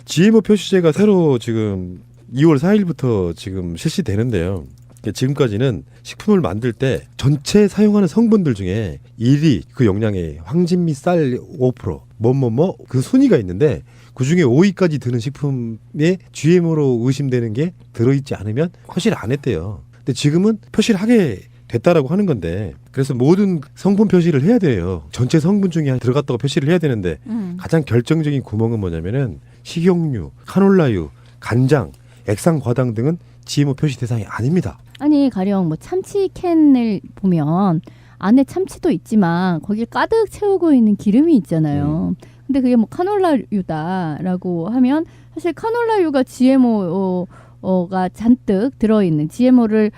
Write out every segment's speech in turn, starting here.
GMO 표시제가 새로 지금 2월 4일부터 지금 실시되는데요. 지금까지는 식품을 만들 때 전체 사용하는 성분들 중에 1위 그 용량의 황진 및 쌀 5%, 뭐뭐뭐 그 순위가 있는데 그 중에 5위까지 드는 식품에 GMO로 의심되는 게 들어있지 않으면 표시를 안 했대요. 근데 지금은 표시를 하게 됐다라고 하는 건데 그래서 모든 성분 표시를 해야 돼요. 전체 성분 중에 들어갔다고 표시를 해야 되는데 가장 결정적인 구멍은 뭐냐면은 식용유, 카놀라유, 간장, 액상과당 등은 GMO 표시 대상이 아닙니다. 아니 가령 뭐 참치 캔을 보면 안에 참치도 있지만 거기에 가득 채우고 있는 기름이 있잖아요. 근데 그게 뭐 카놀라유다라고 하면 사실 카놀라유가 GMO가 잔뜩 들어있는 GMO를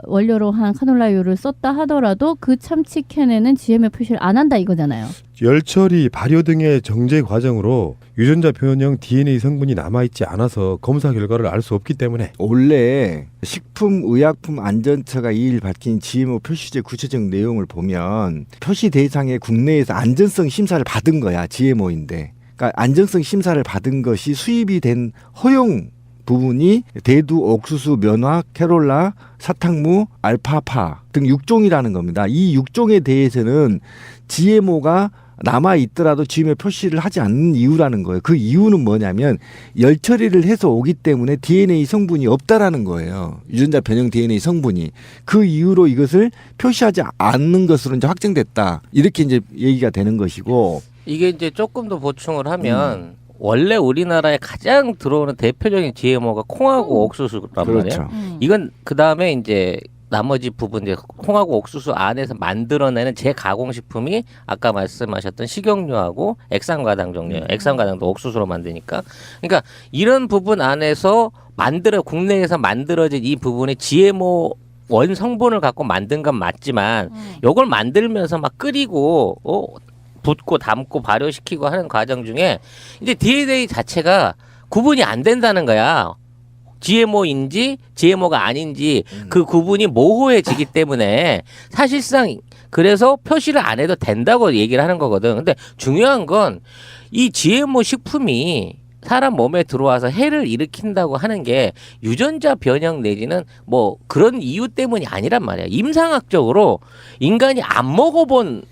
원료로 한 카놀라유를 썼다 하더라도 그 참치 캔에는 GMO 표시를 안 한다 이거잖아요. 열 처리, 발효 등의 정제 과정으로 유전자 변형 DNA 성분이 남아있지 않아서 검사 결과를 알 수 없기 때문에 원래 식품의약품안전처가 2일 밝힌 GMO 표시제 구체적 내용을 보면 표시 대상에 국내에서 안전성 심사를 받은 거야. GMO인데. 그러니까 안전성 심사를 받은 것이 수입이 된 허용 부분이 대두, 옥수수, 면화, 캐롤라, 사탕무, 알파파 등 6종이라는 겁니다. 이 6종에 대해서는 GMO가 남아 있더라도 GMO 표시를 하지 않는 이유라는 거예요. 그 이유는 뭐냐면 열 처리를 해서 오기 때문에 DNA 성분이 없다라는 거예요. 유전자 변형 DNA 성분이. 그 이유로 이것을 표시하지 않는 것으로 이제 확정됐다. 이렇게 이제 얘기가 되는 것이고. 이게 이제 조금 더 보충을 하면 원래 우리나라에 가장 들어오는 대표적인 GMO가 콩하고 옥수수란 그렇죠. 말이에요. 이건 그 다음에 이제 나머지 부분 이제 콩하고 옥수수 안에서 만들어내는 재가공식품이 아까 말씀하셨던 식용유하고 액상과당 종류예요. 액상과당도 옥수수로 만드니까. 그러니까 이런 부분 안에서 국내에서 만들어진 이 부분이 GMO 원 성분을 갖고 만든 건 맞지만 이걸 만들면서 막 끓이고 붓고 담고 발효시키고 하는 과정 중에 이제 DNA 자체가 구분이 안 된다는 거야. GMO인지 GMO가 아닌지 그 구분이 모호해지기 때문에 사실상 그래서 표시를 안 해도 된다고 얘기를 하는 거거든. 근데 중요한 건 이 GMO 식품이 사람 몸에 들어와서 해를 일으킨다고 하는 게 유전자 변형 내지는 뭐 그런 이유 때문이 아니란 말이야. 임상학적으로 인간이 안 먹어본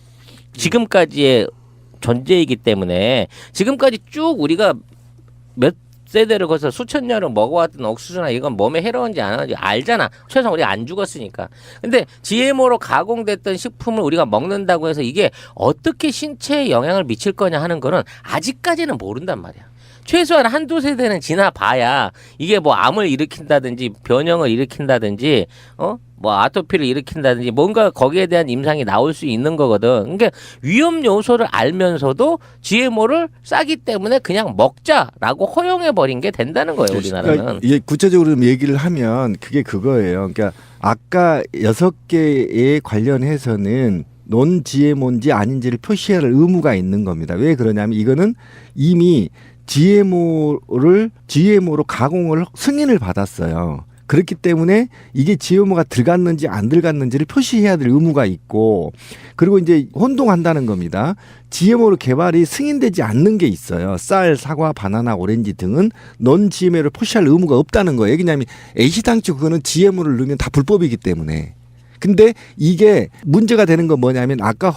지금까지의 존재이기 때문에 지금까지 쭉 우리가 몇 세대를 거쳐 수천 년을 먹어왔던 옥수수나 이건 몸에 해로운지 안 하는지 알잖아. 최소한 우리가 안 죽었으니까. 근데 GMO로 가공됐던 식품을 우리가 먹는다고 해서 이게 어떻게 신체에 영향을 미칠 거냐 하는 거는 아직까지는 모른단 말이야. 최소한 한두 세대는 지나봐야 이게 뭐 암을 일으킨다든지 변형을 일으킨다든지 뭐 아토피를 일으킨다든지 뭔가 거기에 대한 임상이 나올 수 있는 거거든. 그러니까 위험 요소를 알면서도 GMO를 싸기 때문에 그냥 먹자라고 허용해 버린 게 된다는 거예요, 우리나라는. 그러니까 이게 구체적으로 얘기를 하면 그게 그거예요. 그러니까 아까 6개에 관련해서는 논 GMO인지 아닌지를 표시할 의무가 있는 겁니다. 왜 그러냐면 이거는 이미 GMO로 가공을 승인을 받았어요. 그렇기 때문에 이게 GMO가 들어갔는지 안 들어갔는지를 표시해야 될 의무가 있고, 그리고 이제 혼동한다는 겁니다. GMO로 개발이 승인되지 않는 게 있어요. 쌀, 사과, 바나나, 오렌지 등은 넌 GMO를 표시할 의무가 없다는 거예요. 왜냐하면 애시당초 그거는 GMO를 넣으면 다 불법이기 때문에. 근데 이게 문제가 되는 건 뭐냐면 아까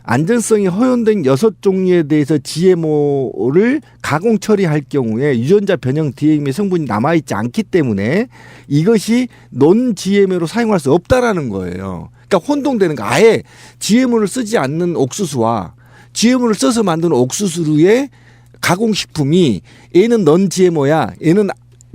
안전성이 허용된 6종류에 대해서 GMO를 가공 처리할 경우에 유전자 변형 DNA 성분이 남아있지 않기 때문에 이것이 논 GMO로 사용할 수 없다라는 거예요. 그러니까 혼동되는 거. 아예 GMO를 쓰지 않는 옥수수와 GMO를 써서 만든 옥수수의 가공식품이 얘는 넌 GMO야, 얘는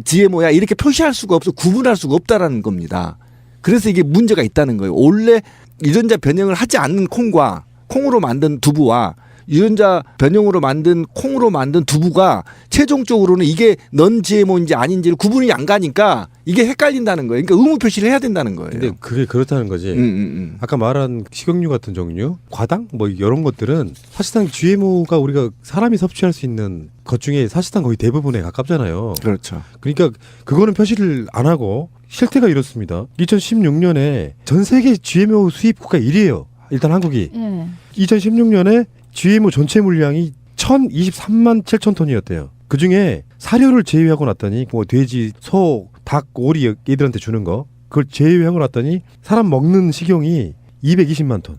GMO야 이렇게 표시할 수가 없어, 구분할 수가 없다라는 겁니다. 그래서 이게 문제가 있다는 거예요. 원래 유전자 변형을 하지 않는 콩으로 만든 두부와 유전자 변형으로 만든 콩으로 만든 두부가 최종적으로는 이게 넌 GMO인지 아닌지를 구분이 안 가니까 이게 헷갈린다는 거예요. 그러니까 의무 표시를 해야 된다는 거예요. 근데 그게 그렇다는 거지. 아까 말한 식용유 같은 종류, 과당 뭐 이런 것들은 사실상 GMO가 우리가 사람이 섭취할 수 있는 것 중에 사실상 거의 대부분에 가깝잖아요. 그렇죠. 그러니까 그거는 표시를 안 하고 실태가 이렇습니다. 2016년에 전 세계 GMO 수입 국가 1위예요. 일단 한국이. 2016년에 GMO 전체 물량이 1,023만 7천 톤이었대요. 그 중에 사료를 제외하고 났더니 뭐 돼지, 소, 닭, 오리 얘들한테 주는 거 그걸 제외하고 났더니 사람 먹는 식용이 220만 톤.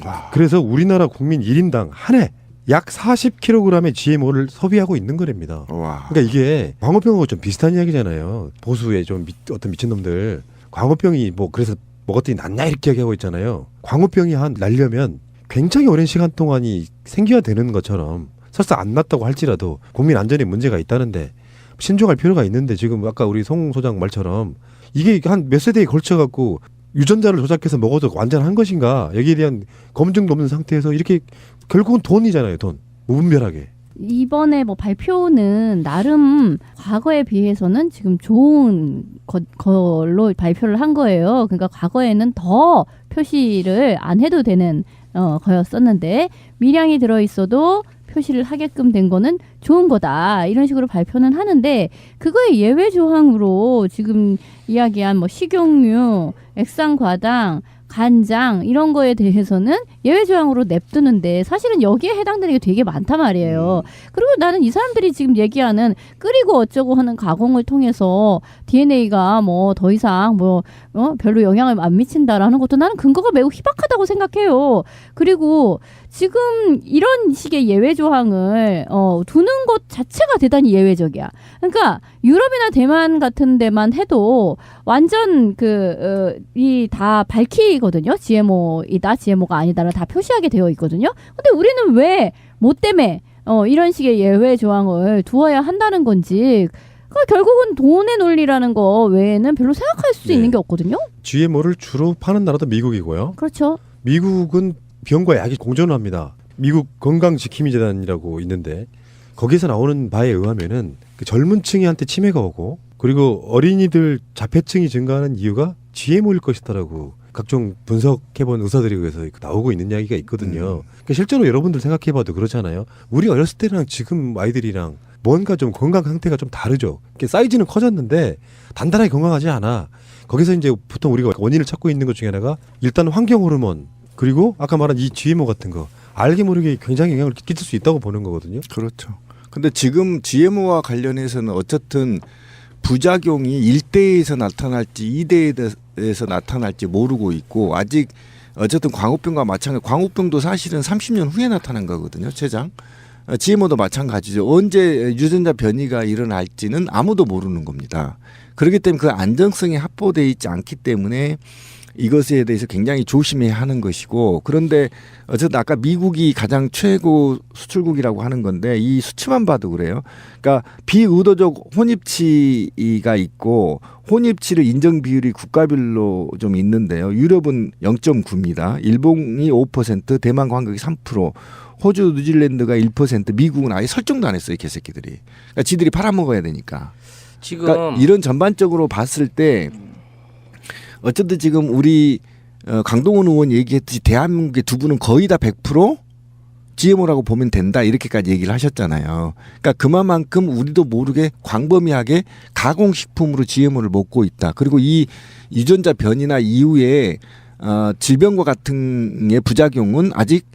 와. 그래서 우리나라 국민 1인당 한 해 약 40kg의 GMO를 소비하고 있는 거랍니다. 와. 그러니까 이게 광우병하고 좀 비슷한 이야기잖아요. 보수의 좀 어떤 미친놈들 광우병이 뭐 그래서 먹었더니 낫냐 이렇게 얘기하고 있잖아요. 광우병이 날려면 굉장히 오랜 시간 동안이 생겨야 되는 것처럼 설사 안 났다고 할지라도 국민 안전에 문제가 있다는데 신중할 필요가 있는데 지금 아까 우리 송 소장 말처럼 이게 한 몇 세대에 걸쳐 갖고 유전자를 조작해서 먹어도 완전한 것인가 여기에 대한 검증도 없는 상태에서 이렇게 결국은 돈이잖아요. 돈 무분별하게. 이번에 뭐 발표는 나름 과거에 비해서는 지금 좋은 걸로 발표를 한 거예요. 그러니까 과거에는 더 표시를 안 해도 되는 거였었는데 미량이 들어있어도 표시를 하게끔 된 거는 좋은 거다. 이런 식으로 발표는 하는데 그거의 예외 조항으로 지금 이야기한 뭐 식용유, 액상과당, 간장 이런 거에 대해서는 예외 조항으로 냅두는데 사실은 여기에 해당되는 게 되게 많단 말이에요. 그리고 나는 이 사람들이 지금 얘기하는 끓이고 어쩌고 하는 가공을 통해서 DNA가 뭐 더 이상 별로 영향을 안 미친다라는 것도 나는 근거가 매우 희박하다고 생각해요. 그리고 지금 이런 식의 예외 조항을 두는 것 자체가 대단히 예외적이야. 그러니까 유럽이나 대만 같은 데만 해도 완전 이 다 밝히거든요. GMO이다, GMO가 아니다를 다 표시하게 되어 있거든요. 근데 우리는 왜 뭐 때문에 이런 식의 예외 조항을 두어야 한다는 건지 그러니까 결국은 돈의 논리라는 거 외에는 별로 생각할 수 네. 있는 게 없거든요. GMO를 주로 파는 나라도 미국이고요. 그렇죠. 미국은 병과 약이 공존을 합니다. 미국 건강지킴이재단이라고 있는데 거기서 나오는 바에 의하면은 그 젊은 층한테 치매가 오고 그리고 어린이들 자폐증이 증가하는 이유가 GMO일 것이다라고 각종 분석해본 의사들에 의해서 나오고 있는 이야기가 있거든요. 그러니까 실제로 여러분들 생각해봐도 그렇잖아요. 우리 어렸을 때랑 지금 아이들이랑 뭔가 좀 건강 상태가 좀 다르죠. 사이즈는 커졌는데 단단하게 건강하지 않아. 거기서 이제 보통 우리가 원인을 찾고 있는 것 중에 하나가 일단 환경 호르몬 그리고 아까 말한 이 GMO 같은 거 알게 모르게 굉장히 영향을 끼칠 수 있다고 보는 거거든요. 그렇죠. 근데 지금 GMO와 관련해서는 어쨌든 부작용이 1대에서 나타날지 2대에서 나타날지 모르고 있고 아직 어쨌든 광우병과 마찬가지 광우병도 사실은 30년 후에 나타난 거거든요. 최장. GMO도 마찬가지죠. 언제 유전자 변이가 일어날지는 아무도 모르는 겁니다. 그렇기 때문에 그 안정성이 확보되어 있지 않기 때문에 이것에 대해서 굉장히 조심해야 하는 것이고 그런데 어쨌든 아까 미국이 가장 최고 수출국이라고 하는 건데 이 수치만 봐도 그래요. 그러니까 비의도적 혼입치가 있고 혼입치를 인정 비율이 국가별로 좀 있는데요. 유럽은 0.9입니다. 일본이 5%, 대만 관광이 3%, 호주, 뉴질랜드가 1%, 미국은 아예 설정도 안 했어요. 개새끼들이. 그러니까 지들이 팔아먹어야 되니까. 지금 그러니까 이런 전반적으로 봤을 때 어쨌든 지금 우리 강동원 의원 얘기했듯이 대한민국의 두 분은 거의 다 100% GMO라고 보면 된다 이렇게까지 얘기를 하셨잖아요. 그러니까 그만큼 우리도 모르게 광범위하게 가공식품으로 GMO를 먹고 있다. 그리고 이 유전자 변이나 이후에 질병과 같은 의 부작용은 아직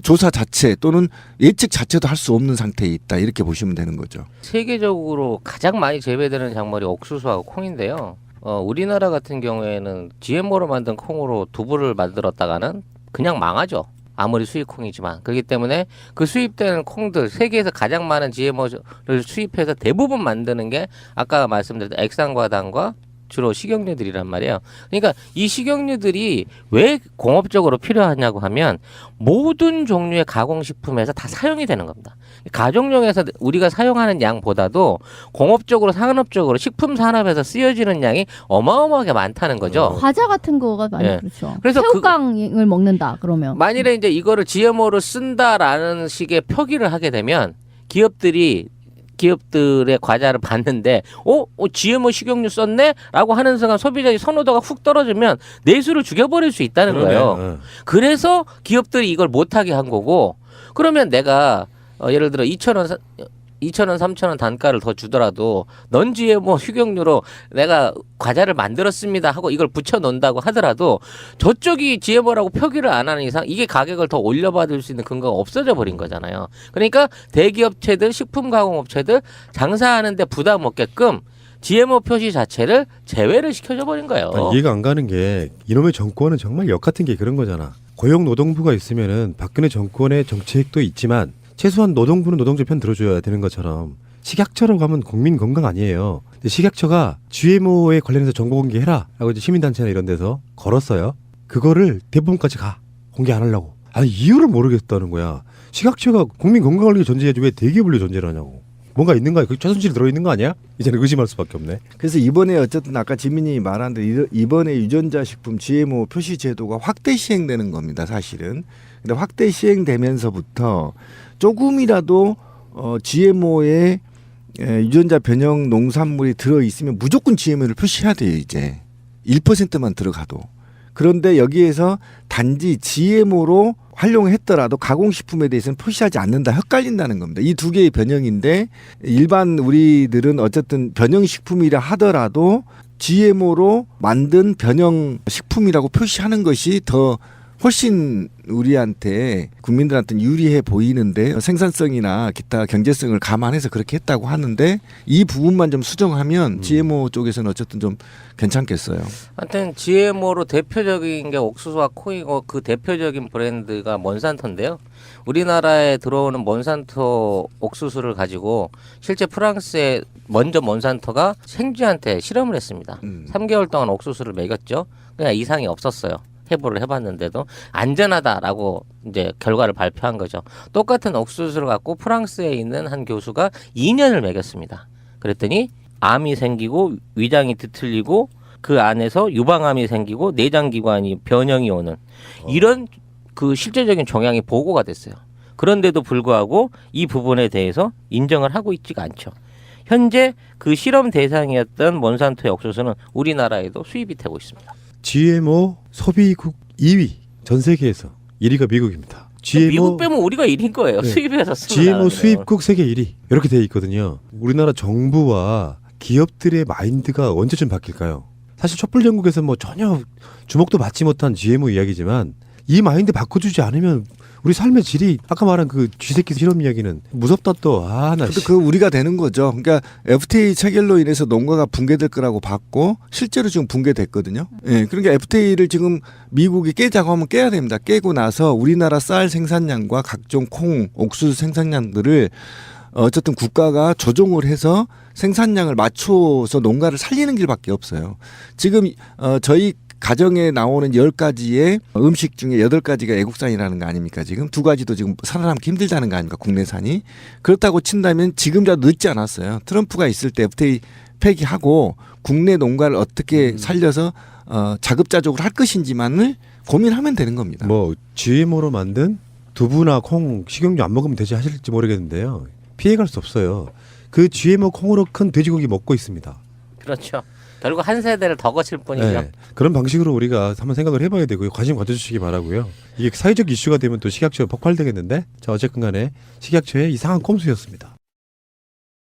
조사 자체 또는 예측 자체도 할 수 없는 상태에 있다 이렇게 보시면 되는 거죠. 세계적으로 가장 많이 재배되는 작물이 옥수수하고 콩인데요. 우리나라 같은 경우에는 GMO로 만든 콩으로 두부를 만들었다가는 그냥 망하죠. 아무리 수입콩이지만. 그렇기 때문에 그 수입되는 콩들 세계에서 가장 많은 GMO를 수입해서 대부분 만드는 게 아까 말씀드렸던 액상과당과 주로 식용유들이란 말이에요. 그러니까 이 식용유들이 왜 공업적으로 필요하냐고 하면 모든 종류의 가공식품에서 다 사용이 되는 겁니다. 가정용에서 우리가 사용하는 양보다도 공업적으로 산업적으로 식품 산업에서 쓰여지는 양이 어마어마하게 많다는 거죠. 과자 같은 거가 많이 네. 그렇죠. 그래서 새우깡을 먹는다 그러면 만일에 이제 이거를 GMO를 쓴다라는 식의 표기를 하게 되면 기업들의 과자를 봤는데 GMO 식용유 썼네? 라고 하는 순간 소비자의 선호도가 훅 떨어지면 내수를 죽여버릴 수 있다는 거예요. 그래서 기업들이 이걸 못하게 한 거고 그러면 내가 예를 들어 2,000원 2,000원, 3,000원 단가를 더 주더라도 넌 GMO 식용유로 내가 과자를 만들었습니다 하고 이걸 붙여놓는다고 하더라도 저쪽이 GMO라고 표기를 안 하는 이상 이게 가격을 더 올려받을 수 있는 근거가 없어져 버린 거잖아요. 그러니까 대기업체들, 식품가공업체들 장사하는데 부담 없게끔 GMO 표시 자체를 제외를 시켜줘 버린 거예요. 아니, 이해가 안 가는 게 이놈의 정권은 정말 역 같은 게 그런 거잖아. 고용노동부가 있으면은 박근혜 정권의 정책도 있지만 최소한 노동부는 노동자 편 들어줘야 되는 것처럼 식약처라고 하면 국민 건강 아니에요. 근데 식약처가 GMO에 관련해서 정보 공개해라라고 이제 시민단체나 이런 데서 걸었어요. 그거를 대법원까지 공개 안 하려고. 아니 이유를 모르겠다는 거야. 식약처가 국민 건강을 위해 존재해야지 왜 대기업을 위해 존재를 하냐고. 뭔가 있는가? 그 최순실이 들어있는 거 아니야? 이제는 의심할 수밖에 없네. 그래서 이번에 어쨌든 아까 지민이 말한 대로 이번에 유전자 식품 GMO 표시 제도가 확대 시행되는 겁니다. 사실은. 근데 확대 시행되면서부터 조금이라도 GMO에 유전자 변형 농산물이 들어 있으면 무조건 GMO를 표시해야 돼요. 이제 1%만 들어가도. 그런데 여기에서 단지 GMO로 활용했더라도 가공식품에 대해서는 표시하지 않는다. 헷갈린다는 겁니다. 이 두 개의 변형인데 일반 우리들은 어쨌든 변형식품이라 하더라도 GMO로 만든 변형식품이라고 표시하는 것이 더 훨씬 우리한테 국민들한테는 유리해 보이는데 생산성이나 기타 경제성을 감안해서 그렇게 했다고 하는데 이 부분만 좀 수정하면 GMO 쪽에서는 어쨌든 좀 괜찮겠어요. 하여튼 GMO로 대표적인 게 옥수수와 콩이고 그 대표적인 브랜드가 몬산토인데요. 우리나라에 들어오는 몬산토 옥수수를 가지고 실제 프랑스에 먼저 몬산토가 생쥐한테 실험을 했습니다. 3개월 동안 옥수수를 먹였죠. 그냥 이상이 없었어요. 해보를 해봤는데도 안전하다라고 이제 결과를 발표한 거죠. 똑같은 옥수수를 갖고 프랑스에 있는 한 교수가 2년을 먹였습니다. 그랬더니 암이 생기고 위장이 뒤틀리고 그 안에서 유방암이 생기고 내장기관이 변형이 오는 이런 그 실제적인 종양이 보고가 됐어요. 그런데도 불구하고 이 부분에 대해서 인정을 하고 있지가 않죠. 현재 그 실험 대상이었던 몬산토의 옥수수는 우리나라에도 수입이 되고 있습니다. GMO 소비국 2위 전 세계에서 1위가 미국입니다. 미국 빼면 우리가 1위인 거예요. 네. 수입해서 쓰는 GMO 나라는. 수입국 세계 1위 이렇게 돼 있거든요. 우리나라 정부와 기업들의 마인드가 언제쯤 바뀔까요? 사실 촛불 전국에서 뭐 전혀 주목도 받지 못한 GMO 이야기지만 이 마인드 바꿔주지 않으면 우리 삶의 질이 아까 말한 그 쥐새끼 실험 이야기는 무섭다 또. 나. 근데 그 우리가 되는 거죠. 그러니까 FTA 체결로 인해서 농가가 붕괴될 거라고 봤고 실제로 지금 붕괴됐거든요. 예. 그러니까 FTA를 지금 미국이 깨자고 하면 깨야 됩니다. 깨고 나서 우리나라 쌀 생산량과 각종 콩, 옥수수 생산량들을 어쨌든 국가가 조정을 해서 생산량을 맞춰서 농가를 살리는 길밖에 없어요. 지금 저희 가정에 나오는 10가지의 음식 중에 8가지가 애국산이라는 거 아닙니까? 지금 2가지도 지금 살아남기 힘들다는 거 아닙니까? 국내산이. 그렇다고 친다면 지금이라도 늦지 않았어요. 트럼프가 있을 때 FTA 폐기하고 국내 농가를 어떻게 살려서 자급자족을 할 것인지만을 고민하면 되는 겁니다. 뭐 GMO로 만든 두부나 콩, 식용유 안 먹으면 되지 하실지 모르겠는데요. 피해갈 수 없어요. 그 GMO 콩으로 큰 돼지고기 먹고 있습니다. 그렇죠. 결국 한 세대를 더 거칠 뿐이죠. 네. 그런 방식으로 우리가 한번 생각을 해봐야 되고요. 관심 가져주시기 바라고요. 이게 사회적 이슈가 되면 또 식약처 폭발되겠는데 자 어쨌든 간에 식약처의 이상한 꼼수였습니다.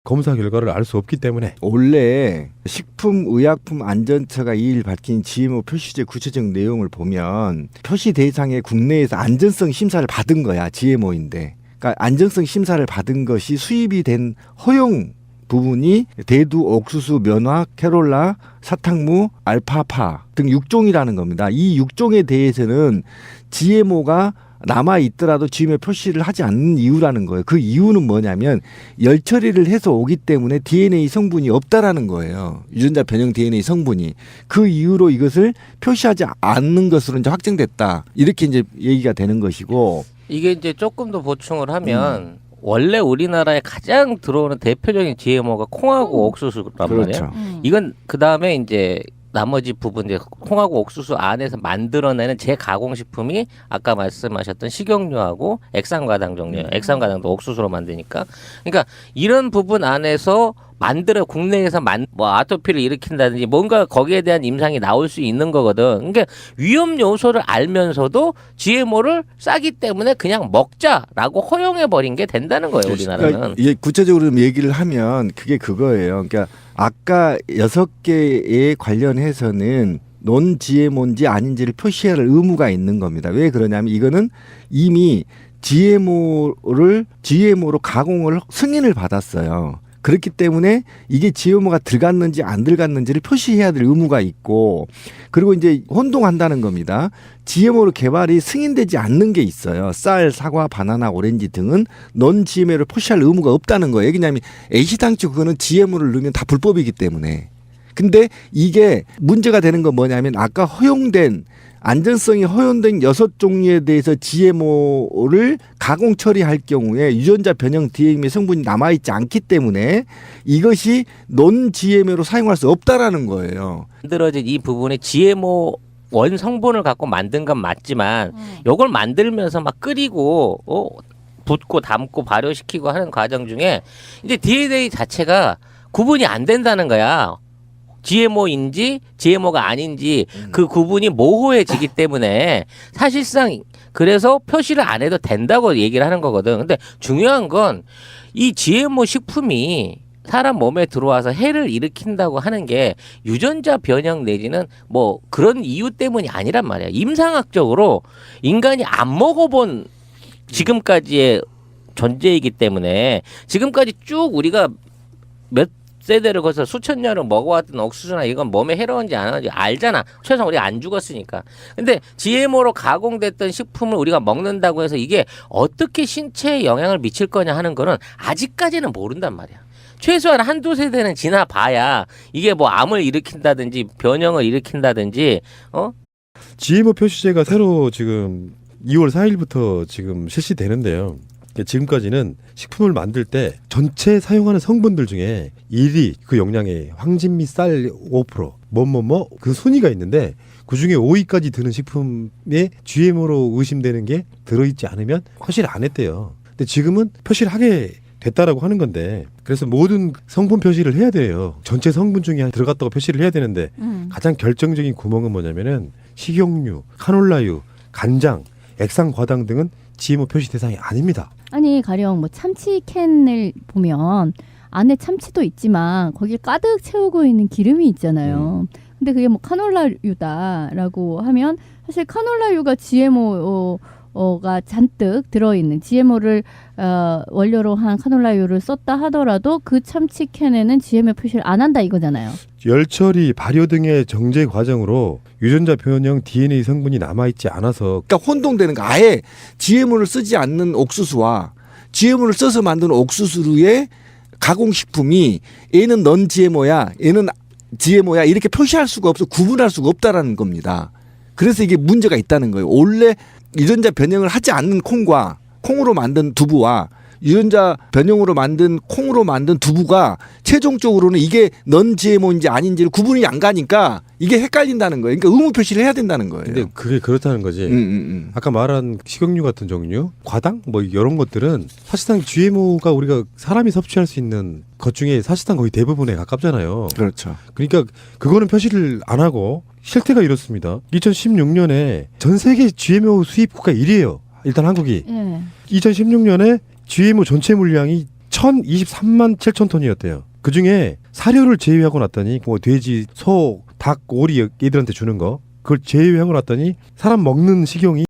검사 결과를 알 수 없기 때문에 원래 식품의약품안전처가 2일 밝힌 GMO 표시제 구체적 내용을 보면 표시 대상에 국내에서 안전성 심사를 받은 거야. GMO인데. 그러니까 안전성 심사를 받은 것이 수입이 된 허용 부분이 대두, 옥수수, 면화, 캐롤라, 사탕무, 알파파 등 6종이라는 겁니다. 이 6종에 대해서는 GMO가 남아 있더라도 GMO 표시를 하지 않는 이유라는 거예요. 그 이유는 뭐냐면 열 처리를 해서 오기 때문에 DNA 성분이 없다라는 거예요. 유전자 변형 DNA 성분이. 그 이유로 이것을 표시하지 않는 것으로 이제 확정됐다. 이렇게 이제 얘기가 되는 것이고. 이게 이제 조금 더 보충을 하면 원래 우리나라에 가장 들어오는 대표적인 GMO가 콩하고 옥수수란 그렇죠. 말이에요. 이건 그 다음에 이제 나머지 부분 이제 콩하고 옥수수 안에서 만들어내는 재가공식품이 아까 말씀하셨던 식용유하고 액상과당 종류예요. 액상과당도 옥수수로 만드니까. 그러니까 이런 부분 안에서 만들어 국내에서 뭐 아토피를 일으킨다든지 뭔가 거기에 대한 임상이 나올 수 있는 거거든. 그러니까 위험 요소를 알면서도 GMO를 싸기 때문에 그냥 먹자라고 허용해 버린 게 된다는 거예요, 우리나라는. 그러니까 이게 구체적으로 좀 얘기를 하면 그게 그거예요. 그러니까 아까 6개에 관련해서는 논 GMO인지 아닌지를 표시해야 할 의무가 있는 겁니다. 왜 그러냐면 이거는 이미 GMO로 가공을 승인을 받았어요. 그렇기 때문에 이게 GMO가 들어갔는지 안 들어갔는지를 표시해야 될 의무가 있고, 그리고 이제 혼동한다는 겁니다. GMO로 개발이 승인되지 않는 게 있어요. 쌀, 사과, 바나나, 오렌지 등은 넌 GMO를 표시할 의무가 없다는 거예요. 왜냐하면 애시당초 그거는 GMO를 넣으면 다 불법이기 때문에. 근데 이게 문제가 되는 건 뭐냐면 아까 허용된 안전성이 허용된 6종류에 대해서 GMO를 가공 처리할 경우에 유전자 변형 DNA의 성분이 남아있지 않기 때문에 이것이 논 GMO로 사용할 수 없다라는 거예요. 만들어진 이 부분에 GMO 원 성분을 갖고 만든 건 맞지만 이걸 만들면서 막 끓이고 붓고 담고 발효시키고 하는 과정 중에 이제 DNA 자체가 구분이 안 된다는 거야. GMO인지 GMO가 아닌지 그 구분이 모호해지기 때문에 사실상 그래서 표시를 안 해도 된다고 얘기를 하는 거거든. 근데 중요한 건 이 GMO 식품이 사람 몸에 들어와서 해를 일으킨다고 하는 게 유전자 변형 내지는 뭐 그런 이유 때문이 아니란 말이야. 임상학적으로 인간이 안 먹어본 지금까지의 존재이기 때문에 지금까지 쭉 우리가 몇 세대를 거쳐 수천 년을 먹어왔던 옥수수나 이건 몸에 해로운지 안 하는지 알잖아. 최소한 우리가 안 죽었으니까. 근데 GMO로 가공됐던 식품을 우리가 먹는다고 해서 이게 어떻게 신체에 영향을 미칠 거냐 하는 거는 아직까지는 모른단 말이야. 최소한 한두 세대는 지나봐야 이게 뭐 암을 일으킨다든지 변형을 일으킨다든지 GMO 표시제가 새로 지금 2월 4일부터 지금 실시되는데요. 지금까지는 식품을 만들 때 전체 사용하는 성분들 중에 1위 그 용량의 황진 및 쌀 5%, 뭐뭐뭐 그 순위가 있는데 그 중에 5위까지 드는 식품에 GMO로 의심되는 게 들어있지 않으면 표시를 안 했대요. 근데 지금은 표시를 하게 됐다라고 하는 건데 그래서 모든 성분 표시를 해야 돼요. 전체 성분 중에 들어갔다고 표시를 해야 되는데 가장 결정적인 구멍은 뭐냐면은 식용유, 카놀라유, 간장, 액상과당 등은 GMO 표시 대상이 아닙니다. 아니 가령 뭐 참치 캔을 보면 안에 참치도 있지만 거기에 가득 채우고 있는 기름이 있잖아요. 근데 그게 뭐 카놀라유다라고 하면 사실 카놀라유가 GMO가 잔뜩 들어있는 GMO를 원료로 한 카놀라유를 썼다 하더라도 그 참치 캔에는 GMO 표시를 안 한다 이거잖아요. 열 처리, 발효 등의 정제 과정으로 유전자 변형 DNA 성분이 남아있지 않아서 그러니까 혼동되는 거. 아예 GMO를 쓰지 않는 옥수수와 GMO를 써서 만든 옥수수의 가공식품이 얘는 넌 GMO야, 얘는 GMO야 이렇게 표시할 수가 없어, 구분할 수가 없다라는 겁니다. 그래서 이게 문제가 있다는 거예요. 원래 유전자 변형을 하지 않는 콩과 콩으로 만든 두부와 유전자 변형으로 만든 콩으로 만든 두부가 최종적으로는 이게 넌 GMO인지 아닌지를 구분이 안 가니까 이게 헷갈린다는 거예요. 그러니까 의무 표시를 해야 된다는 거예요. 근데 그게 그렇다는 거지. 아까 말한 식용유 같은 종류, 과당 뭐 이런 것들은 사실상 GMO가 우리가 사람이 섭취할 수 있는 것 중에 사실상 거의 대부분에 가깝잖아요. 그렇죠. 그러니까 그거는 표시를 안 하고 실태가 이렇습니다. 2016년에 전 세계 GMO 수입 국가 1위예요. 일단 한국이. 예. 2016년에 GMO 전체 물량이 1,023만 7천 톤이었대요. 그중에 사료를 제외하고 났더니 뭐 돼지, 소, 닭, 오리 얘들한테 주는 거 그걸 제외하고 났더니 사람 먹는 식용이